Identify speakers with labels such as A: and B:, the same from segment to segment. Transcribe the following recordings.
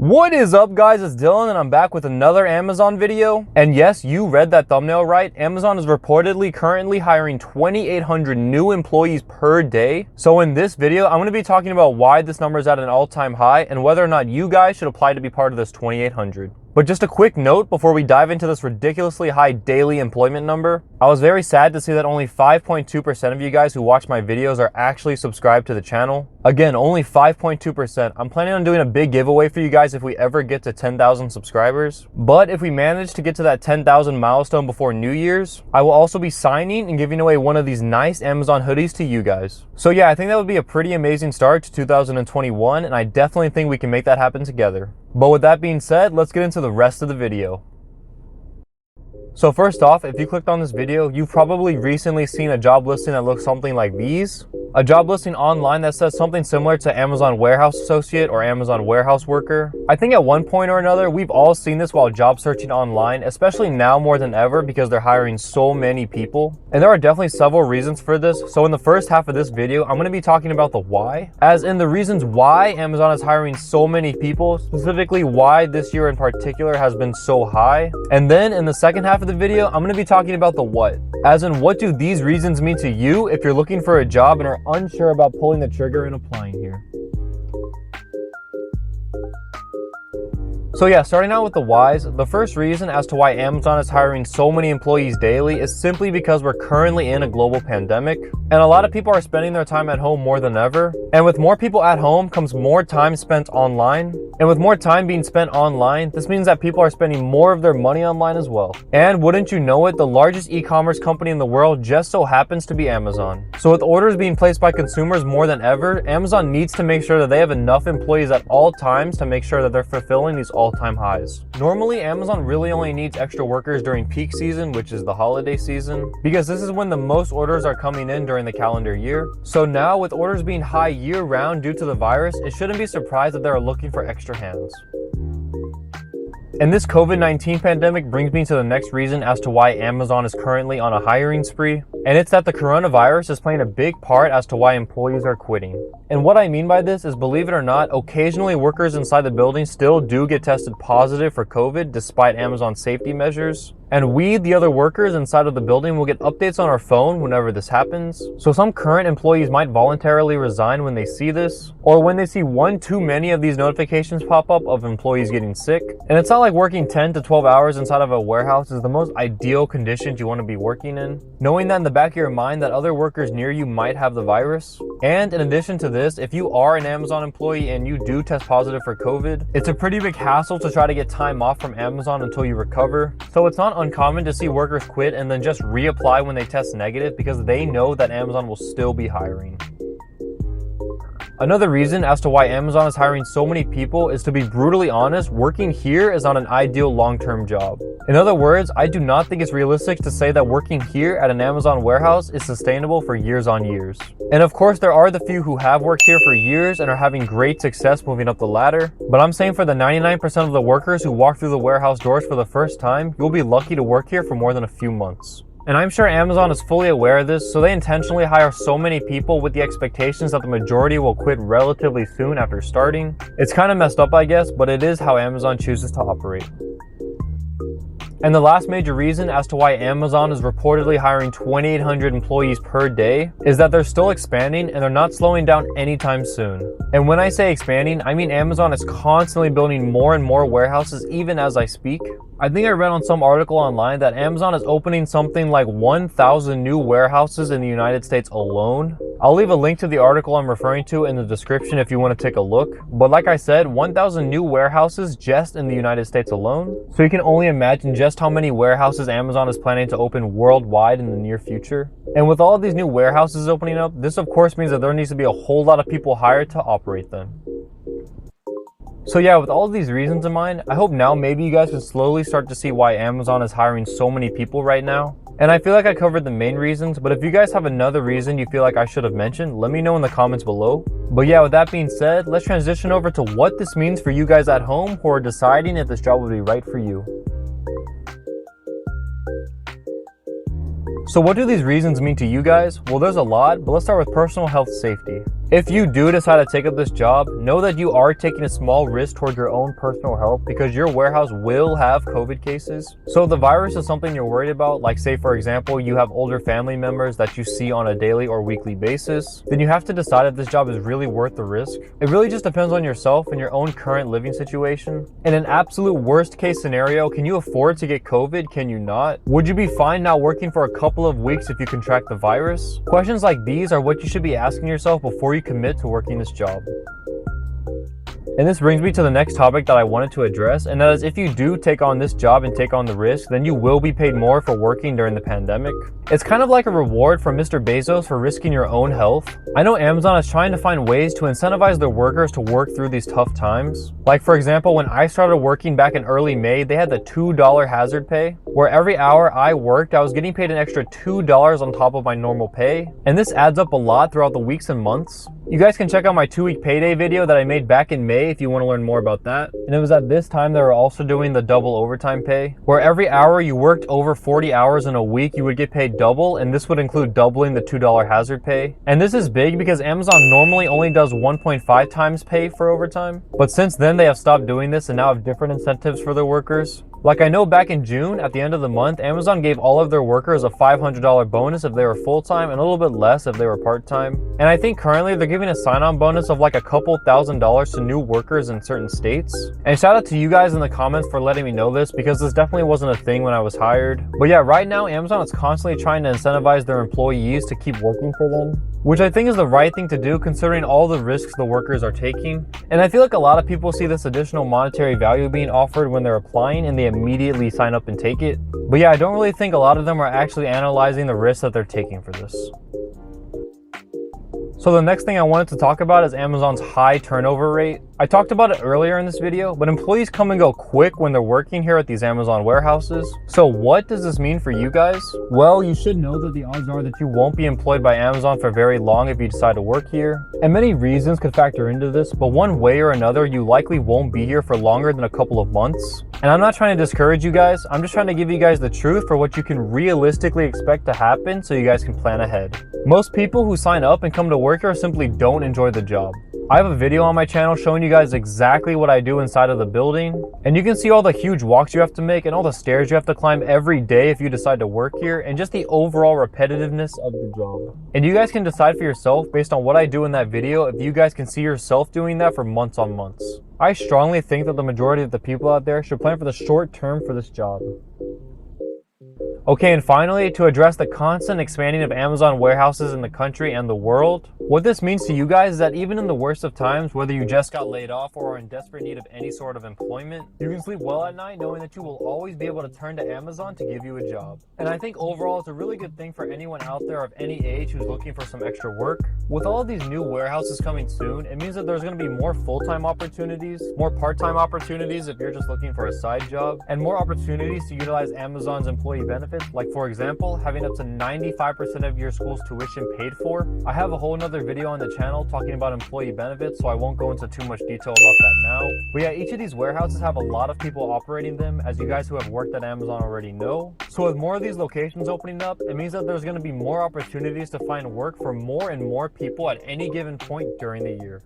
A: What is up, guys? It's Dylan and I'm back with another Amazon video. And yes, you read that thumbnail right. Amazon is reportedly currently hiring 2,800 new employees per day. So in this video, I'm going to be talking about why this number is at an all-time high and whether or not you guys should apply to be part of this 2,800. But just a quick note before we dive into this ridiculously high daily employment number. I was very sad to see that only 5.2% of you guys who watch my videos are actually subscribed to the channel. Again, only 5.2%. I'm planning on doing a big giveaway for you guys if we ever get to 10,000 subscribers. But if we manage to get to that 10,000 milestone before New Year's, I will also be signing and giving away one of these nice Amazon hoodies to you guys. So yeah, I think that would be a pretty amazing start to 2021, and I definitely think we can make that happen together. But with that being said, let's get into the rest of the video. So first off, if you clicked on this video, you've probably recently seen a job listing that looks something like these. A job listing online that says something similar to Amazon Warehouse Associate or Amazon Warehouse Worker. I think at one point or another, we've all seen this while job searching online, especially now more than ever because they're hiring so many people. And there are definitely several reasons for this. So in the first half of this video, I'm going to be talking about the why, as in the reasons why Amazon is hiring so many people, specifically why this year in particular has been so high. And then in the second half of the video, I'm going to be talking about the what, as in what do these reasons mean to you if you're looking for a job and are unsure about pulling the trigger and applying here. So yeah, starting out with the whys, the first reason as to why Amazon is hiring so many employees daily is simply because we're currently in a global pandemic, and a lot of people are spending their time at home more than ever. And with more people at home comes more time spent online. And with more time being spent online, this means that people are spending more of their money online as well. And wouldn't you know it, the largest e-commerce company in the world just so happens to be Amazon. So with orders being placed by consumers more than ever, Amazon needs to make sure that they have enough employees at all times to make sure that they're fulfilling these all-time highs. Normally, Amazon really only needs extra workers during peak season, which is the holiday season, because this is when the most orders are coming in during the calendar year. So now with orders being high year-round due to the virus, it shouldn't be surprised that they're looking for extra hands. And this COVID-19 pandemic brings me to the next reason as to why Amazon is currently on a hiring spree, and it's that the coronavirus is playing a big part as to why employees are quitting. And what I mean by this is, believe it or not, occasionally workers inside the building still do get tested positive for COVID despite Amazon's safety measures. And we, the other workers inside of the building, will get updates on our phone whenever this happens. So some current employees might voluntarily resign when they see this, or when they see one too many of these notifications pop up of employees getting sick. And it's not like working 10 to 12 hours inside of a warehouse is the most ideal conditions you want to be working in, knowing that in the back of your mind that other workers near you might have the virus. And in addition to this, if you are an Amazon employee and you do test positive for COVID, it's a pretty big hassle to try to get time off from Amazon until you recover. So it's not uncommon to see workers quit and then just reapply when they test negative because they know that Amazon will still be hiring. Another reason as to why Amazon is hiring so many people is, to be brutally honest, working here is not an ideal long-term job. In other words, I do not think it's realistic to say that working here at an Amazon warehouse is sustainable for years on years. And of course, there are the few who have worked here for years and are having great success moving up the ladder. But I'm saying for the 99% of the workers who walk through the warehouse doors for the first time, you'll be lucky to work here for more than a few months. And I'm sure Amazon is fully aware of this, so they intentionally hire so many people with the expectations that the majority will quit relatively soon after starting. It's kind of messed up, I guess, but it is how Amazon chooses to operate. And the last major reason as to why Amazon is reportedly hiring 2,800 employees per day is that they're still expanding and they're not slowing down anytime soon. And when I say expanding, I mean Amazon is constantly building more and more warehouses even as I speak. I think I read on some article online that Amazon is opening something like 1,000 new warehouses in the United States alone. I'll leave a link to the article I'm referring to in the description if you want to take a look. But like I said, 1,000 new warehouses just in the United States alone. So you can only imagine just how many warehouses Amazon is planning to open worldwide in the near future. And with all of these new warehouses opening up, this of course means that there needs to be a whole lot of people hired to operate them. So yeah, with all of these reasons in mind, I hope now maybe you guys can slowly start to see why Amazon is hiring so many people right now. And I feel like I covered the main reasons, but if you guys have another reason you feel like I should have mentioned, let me know in the comments below. But yeah, with that being said, let's transition over to what this means for you guys at home who are deciding if this job would be right for you. So what do these reasons mean to you guys? Well, there's a lot, but let's start with personal health safety. If you do decide to take up this job, know that you are taking a small risk towards your own personal health because your warehouse will have COVID cases. So if the virus is something you're worried about, like say for example, you have older family members that you see on a daily or weekly basis, then you have to decide if this job is really worth the risk. It really just depends on yourself and your own current living situation. In an absolute worst case scenario, can you afford to get COVID? Can you not? Would you be fine now working for a couple of weeks if you contract the virus? Questions like these are what you should be asking yourself before you commit to working this job. And this brings me to the next topic that I wanted to address, and that is if you do take on this job and take on the risk, then you will be paid more for working during the pandemic. It's kind of like a reward from Mr. Bezos for risking your own health. I know Amazon is trying to find ways to incentivize their workers to work through these tough times. Like for example, when I started working back in early May, they had the $2 hazard pay, where every hour I worked, I was getting paid an extra $2 on top of my normal pay. And this adds up a lot throughout the weeks and months. You guys can check out my 2-week payday video that I made back in May if you want to learn more about that. And it was at this time they were also doing the double overtime pay, where every hour you worked over 40 hours in a week, you would get paid double, and this would include doubling the $2 hazard pay. And this is big because Amazon normally only does 1.5 times pay for overtime. But since then they have stopped doing this and now have different incentives for their workers. Like I know back in June, at the end of the month, Amazon gave all of their workers a $500 bonus if they were full-time and a little bit less if they were part-time. And I think currently they're giving a sign-on bonus of like a couple $1,000s to new workers in certain states. And shout out to you guys in the comments for letting me know this because this definitely wasn't a thing when I was hired. But yeah, right now Amazon is constantly trying to incentivize their employees to keep working for them, which I think is the right thing to do considering all the risks the workers are taking. And I feel like a lot of people see this additional monetary value being offered when they're applying and they immediately sign up and take it. But yeah, I don't really think a lot of them are actually analyzing the risks that they're taking for this. So the next thing I wanted to talk about is Amazon's high turnover rate. I talked about it earlier in this video, but employees come and go quick when they're working here at these Amazon warehouses. So what does this mean for you guys? Well, you should know that the odds are that you won't be employed by Amazon for very long if you decide to work here. And many reasons could factor into this, but one way or another, you likely won't be here for longer than a couple of months. And I'm not trying to discourage you guys, I'm just trying to give you guys the truth for what you can realistically expect to happen so you guys can plan ahead. Most people who sign up and come to work here simply don't enjoy the job. I have a video on my channel showing you guys exactly what I do inside of the building, and you can see all the huge walks you have to make and all the stairs you have to climb every day if you decide to work here, and just the overall repetitiveness of the job. And you guys can decide for yourself based on what I do in that video if you guys can see yourself doing that for months on months. I strongly think that the majority of the people out there should plan for the short term for this job. Okay, and finally, to address the constant expanding of Amazon warehouses in the country and the world, what this means to you guys is that even in the worst of times, whether you just got laid off or are in desperate need of any sort of employment, you can sleep well at night knowing that you will always be able to turn to Amazon to give you a job. And I think overall it's a really good thing for anyone out there of any age who's looking for some extra work. With all of these new warehouses coming soon, it means that there's going to be more full-time opportunities, more part-time opportunities if you're just looking for a side job, and more opportunities to utilize Amazon's employee benefits, like for example, having up to 95% of your school's tuition paid for. I have a whole nother video on the channel talking about employee benefits, so I won't go into too much detail about that now. But yeah, each of these warehouses have a lot of people operating them, as you guys who have worked at Amazon already know. So with more of these locations opening up, it means that there's going to be more opportunities to find work for more and more people at any given point during the year.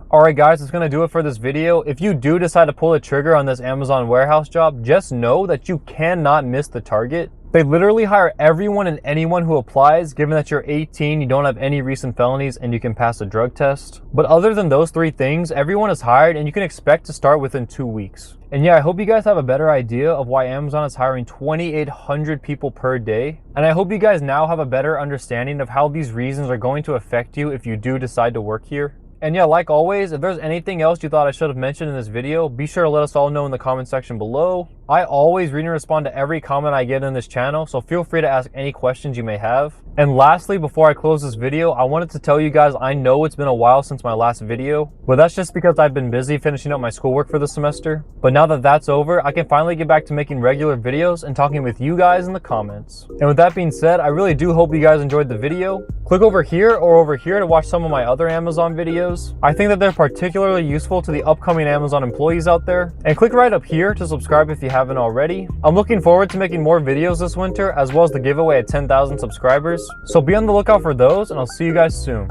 A: Alright guys, that's going to do it for this video. If you do decide to pull the trigger on this Amazon warehouse job, just know that you cannot miss the target. They literally hire everyone and anyone who applies, given that you're 18, you don't have any recent felonies, and you can pass a drug test. But other than those three things, everyone is hired and you can expect to start within 2 weeks. And yeah, I hope you guys have a better idea of why Amazon is hiring 2,800 people per day. And I hope you guys now have a better understanding of how these reasons are going to affect you if you do decide to work here. And yeah, like always, if there's anything else you thought I should have mentioned in this video, be sure to let us all know in the comment section below. I always read and respond to every comment I get in this channel, so feel free to ask any questions you may have. And lastly, before I close this video, I wanted to tell you guys I know it's been a while since my last video, but that's just because I've been busy finishing up my schoolwork for the semester. But now that that's over, I can finally get back to making regular videos and talking with you guys in the comments. And with that being said, I really do hope you guys enjoyed the video. Click over here or over here to watch some of my other Amazon videos. I think that they're particularly useful to the upcoming Amazon employees out there. And click right up here to subscribe if you haven't already. I'm looking forward to making more videos this winter, as well as the giveaway at 10,000 subscribers. So be on the lookout for those, and I'll see you guys soon.